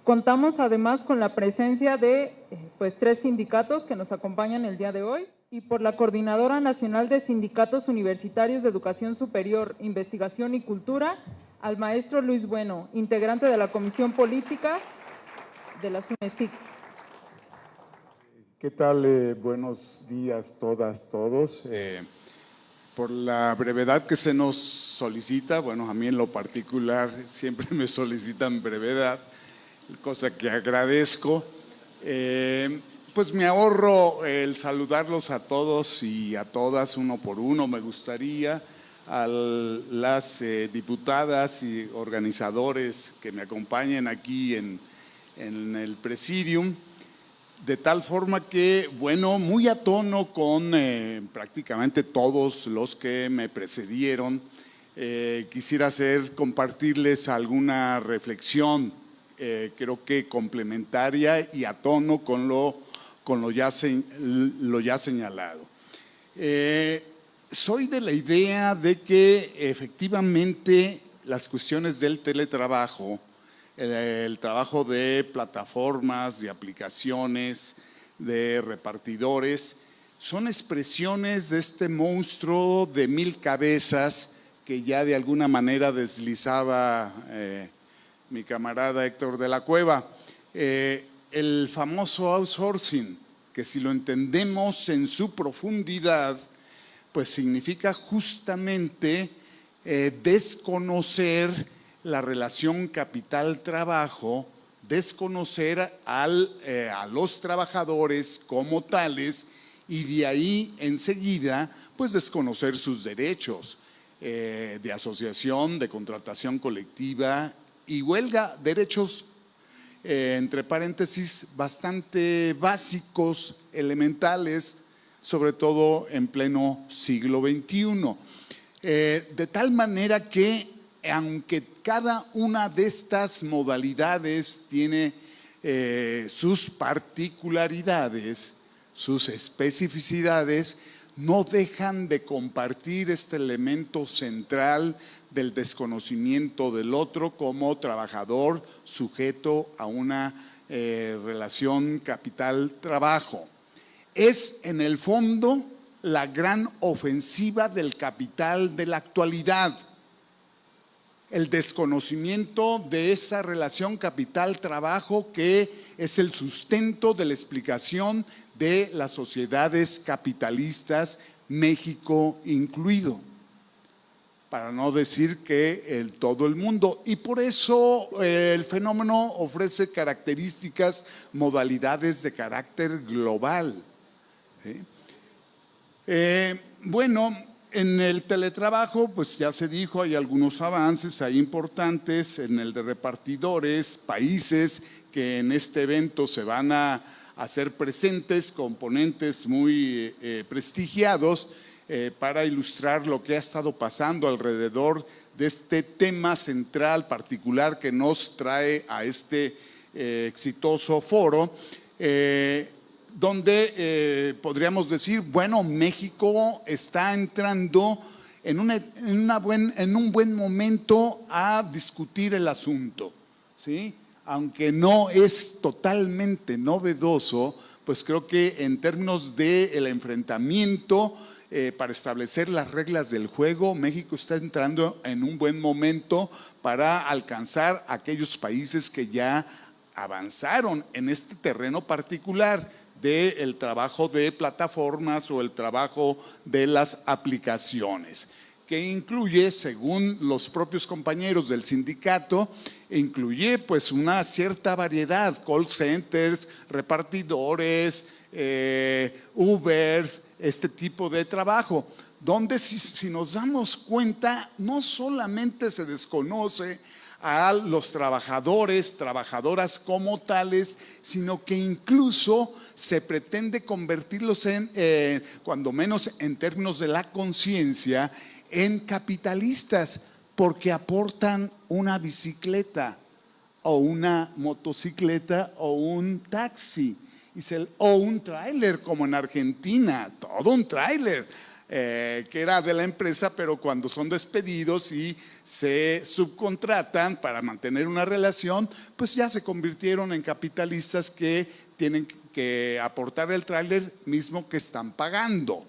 Contamos además con la presencia de tres sindicatos que nos acompañan el día de hoy y por la Coordinadora Nacional de Sindicatos Universitarios de Educación Superior, Investigación y Cultura, al maestro Luis Bueno, integrante de la Comisión Política de la SUNESIC. ¿Qué tal? Buenos días todas, todos. Por la brevedad que se nos solicita, bueno, a mí en lo particular siempre me solicitan brevedad, cosa que agradezco. Pues me ahorro el saludarlos a todos y a todas uno por uno. Me gustaría a las diputadas y organizadores que me acompañen aquí en el presidium, de tal forma que, bueno, muy a tono con prácticamente todos los que me precedieron, quisiera compartirles alguna reflexión, creo que complementaria y a tono con lo ya señalado. Soy de la idea de que efectivamente las cuestiones del teletrabajo, el trabajo de plataformas, de aplicaciones, de repartidores, son expresiones de este monstruo de 1000 cabezas que ya de alguna manera deslizaba mi camarada Héctor de la Cueva. El famoso outsourcing, que si lo entendemos en su profundidad, pues significa justamente desconocer la relación capital-trabajo, desconocer a los trabajadores como tales y de ahí enseguida pues desconocer sus derechos de asociación, de contratación colectiva y huelga, derechos entre paréntesis bastante básicos, elementales, sobre todo en pleno siglo XXI. De tal manera que aunque cada una de estas modalidades tiene sus particularidades, sus especificidades, no dejan de compartir este elemento central del desconocimiento del otro como trabajador sujeto a una relación capital-trabajo. Es en el fondo la gran ofensiva del capital de la actualidad. El desconocimiento de esa relación capital-trabajo que es el sustento de la explicación de las sociedades capitalistas, México incluido, para no decir que todo el mundo. Y por eso el fenómeno ofrece características, modalidades de carácter global. ¿Sí? Bueno, en el teletrabajo, pues ya se dijo, hay algunos avances, hay importantes, en el de repartidores, países que en este evento se van a hacer presentes, componentes muy prestigiados para ilustrar lo que ha estado pasando alrededor de este tema central particular que nos trae a este exitoso foro, donde podríamos decir, bueno, México está entrando en un buen momento a discutir el asunto, ¿sí? Aunque no es totalmente novedoso, pues creo que en términos del enfrentamiento para establecer las reglas del juego, México está entrando en un buen momento para alcanzar a aquellos países que ya avanzaron en este terreno particular del trabajo de plataformas o el trabajo de las aplicaciones, que incluye, según los propios compañeros del sindicato, incluye pues una cierta variedad, call centers, repartidores, Ubers, este tipo de trabajo, donde si nos damos cuenta, no solamente se desconoce a los trabajadores, trabajadoras como tales, sino que incluso se pretende convertirlos en, cuando menos en términos de la conciencia, en capitalistas, porque aportan una bicicleta o una motocicleta o un taxi o un tráiler, como en Argentina, todo un tráiler. que era de la empresa, pero cuando son despedidos y se subcontratan para mantener una relación, pues ya se convirtieron en capitalistas que tienen que aportar el tráiler mismo que están pagando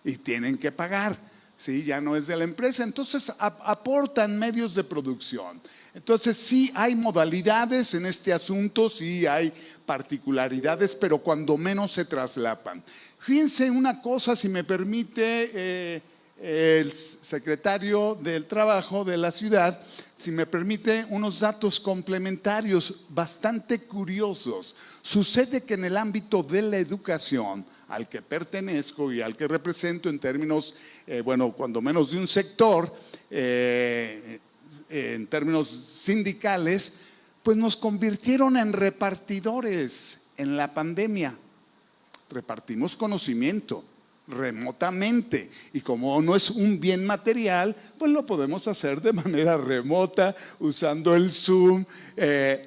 y tienen que pagar. Sí, ya no es de la empresa, entonces aportan medios de producción. Entonces sí hay modalidades en este asunto, sí hay particularidades, pero cuando menos se traslapan. Fíjense una cosa, si me permite el secretario del Trabajo de la ciudad, si me permite unos datos complementarios bastante curiosos. Sucede que en el ámbito de la educación, al que pertenezco y al que represento en términos, bueno, cuando menos de un sector, en términos sindicales, pues nos convirtieron en repartidores en la pandemia. Repartimos conocimiento remotamente y como no es un bien material, pues lo podemos hacer de manera remota usando el Zoom.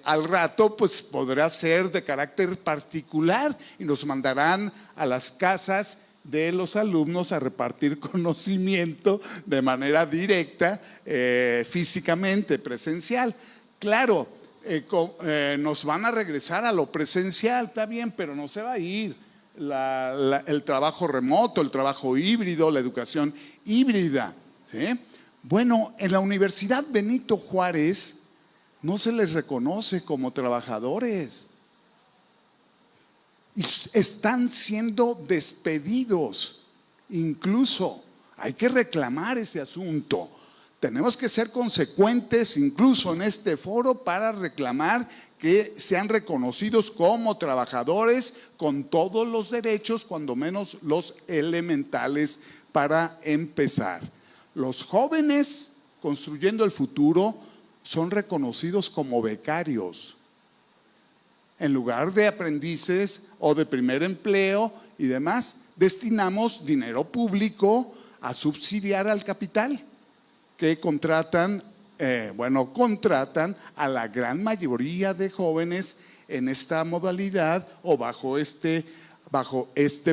Al rato pues podrá ser de carácter particular y nos mandarán a las casas de los alumnos a repartir conocimiento de manera directa, físicamente, presencial. Claro, nos van a regresar a lo presencial, está bien, pero no se va a ir. El trabajo remoto, el trabajo híbrido, la educación híbrida, ¿sí? Bueno, en la Universidad Benito Juárez no se les reconoce como trabajadores. Y están siendo despedidos, incluso. Hay que reclamar ese asunto. Tenemos que ser consecuentes incluso en este foro para reclamar que sean reconocidos como trabajadores con todos los derechos, cuando menos los elementales para empezar. Los jóvenes construyendo el futuro son reconocidos como becarios en lugar de aprendices o de primer empleo y demás. Destinamos dinero público a subsidiar al capital que contratan a la gran mayoría de jóvenes en esta modalidad o bajo este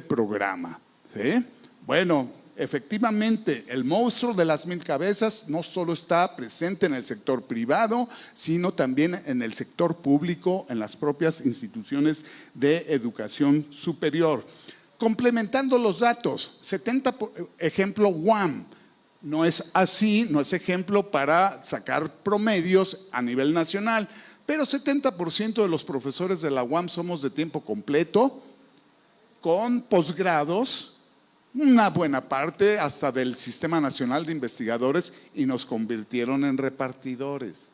programa. ¿Sí? Bueno, efectivamente, el monstruo de las 1000 cabezas no solo está presente en el sector privado, sino también en el sector público, en las propias instituciones de educación superior. Complementando los datos, ejemplo UAM. No es así, no es ejemplo para sacar promedios a nivel nacional, pero 70% de los profesores de la UAM somos de tiempo completo, con posgrados, una buena parte hasta del Sistema Nacional de Investigadores y nos convirtieron en repartidores.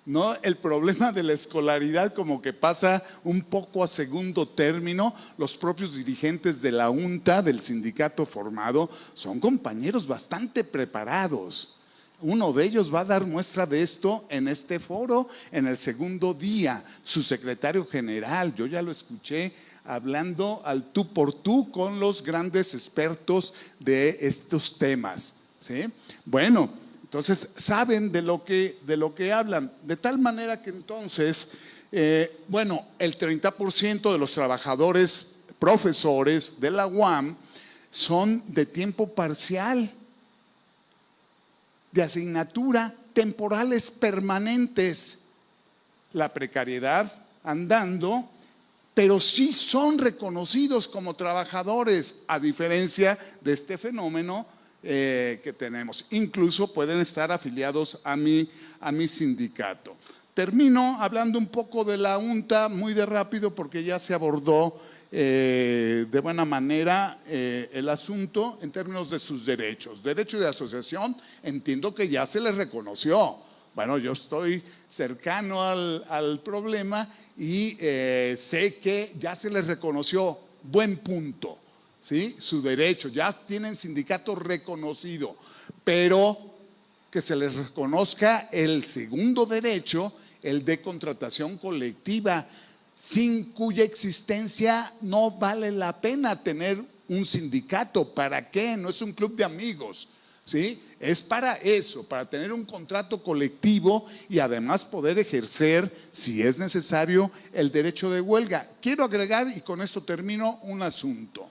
No, el problema de la escolaridad como que pasa un poco a segundo término. Los propios dirigentes de la UNTA, del sindicato formado, son compañeros bastante preparados. Uno de ellos va a dar muestra de esto en este foro, en el segundo día. Su secretario general, yo ya lo escuché hablando al tú por tú con los grandes expertos de estos temas, ¿sí? Bueno, entonces saben de lo que hablan, de tal manera que entonces, bueno, el 30% de los trabajadores, profesores de la UAM son de tiempo parcial, de asignatura, temporales permanentes. La precariedad andando, pero sí son reconocidos como trabajadores, a diferencia de este fenómeno que tenemos. Incluso pueden estar afiliados a mi sindicato. Termino hablando un poco de la UNTA, muy de rápido, porque ya se abordó de buena manera el asunto en términos de sus derechos. Derecho de asociación, entiendo que ya se les reconoció. Bueno, yo estoy cercano al problema y sé que ya se les reconoció, buen punto, ¿sí? Su derecho, ya tienen sindicato reconocido, pero que se les reconozca el segundo derecho, el de contratación colectiva, sin cuya existencia no vale la pena tener un sindicato. ¿Para qué? No es un club de amigos, ¿sí? Es para eso, para tener un contrato colectivo y además poder ejercer, si es necesario, el derecho de huelga. Quiero agregar, y con esto termino, un asunto.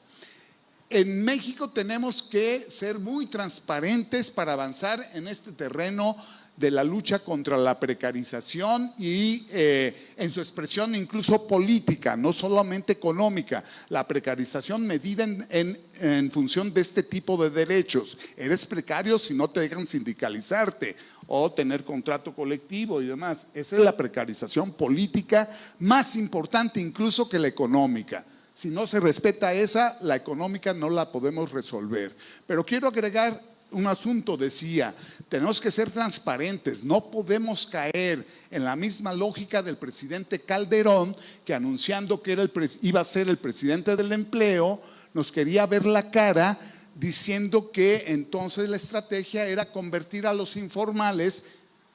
en México tenemos que ser muy transparentes para avanzar en este terreno de la lucha contra la precarización y en su expresión incluso política, no solamente económica. La precarización medida en función de este tipo de derechos. Eres precario si no te dejan sindicalizarte o tener contrato colectivo y demás. Esa es la precarización política más importante incluso que la económica. Si no se respeta esa, la económica no la podemos resolver. Pero quiero agregar un asunto, decía, tenemos que ser transparentes, no podemos caer en la misma lógica del presidente Calderón, que anunciando que iba a ser el presidente del empleo, nos quería ver la cara diciendo que entonces la estrategia era convertir a los informales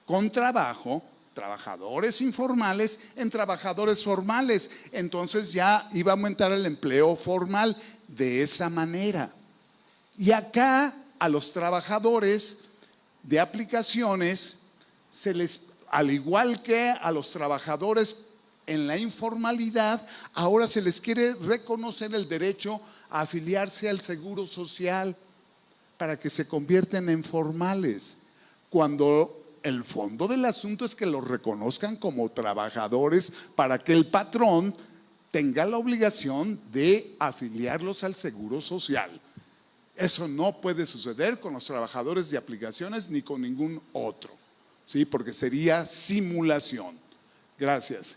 con trabajo, trabajadores informales en trabajadores formales, entonces ya iba a aumentar el empleo formal de esa manera. Y acá a los trabajadores de aplicaciones, al igual que a los trabajadores en la informalidad, ahora se les quiere reconocer el derecho a afiliarse al Seguro Social para que se conviertan en formales, cuando el fondo del asunto es que los reconozcan como trabajadores para que el patrón tenga la obligación de afiliarlos al Seguro Social. Eso no puede suceder con los trabajadores de aplicaciones ni con ningún otro, ¿sí? Porque sería simulación. Gracias.